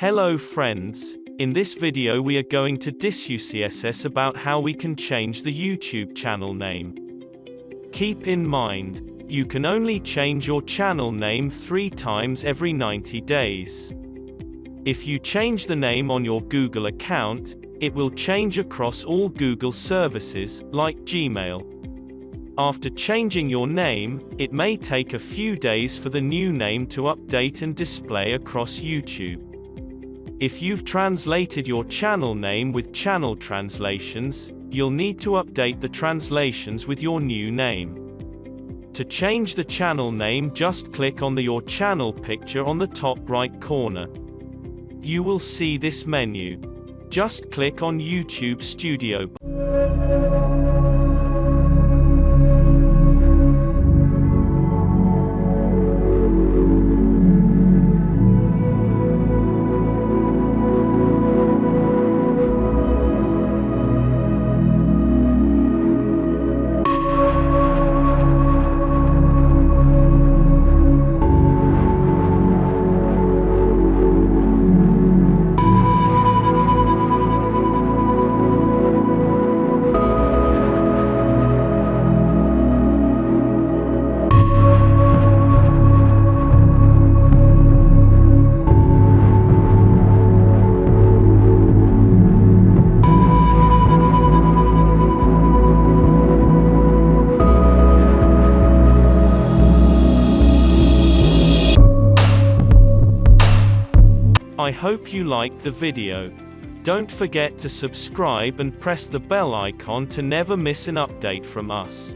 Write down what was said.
Hello friends, in this video we are going to discuss about how we can change the YouTube channel name. Keep in mind, you can only change your channel name 3 times every 90 days. If you change the name on your Google account, it will change across all Google services, like Gmail. After changing your name, it may take a few days for the new name to update and display across YouTube. If you've translated your channel name with channel translations, you'll need to update the translations with your new name. To change the channel name, just click on your channel picture on the top right corner. You will see this menu. Just click on YouTube Studio. I hope you liked the video. Don't forget to subscribe and press the bell icon to never miss an update from us.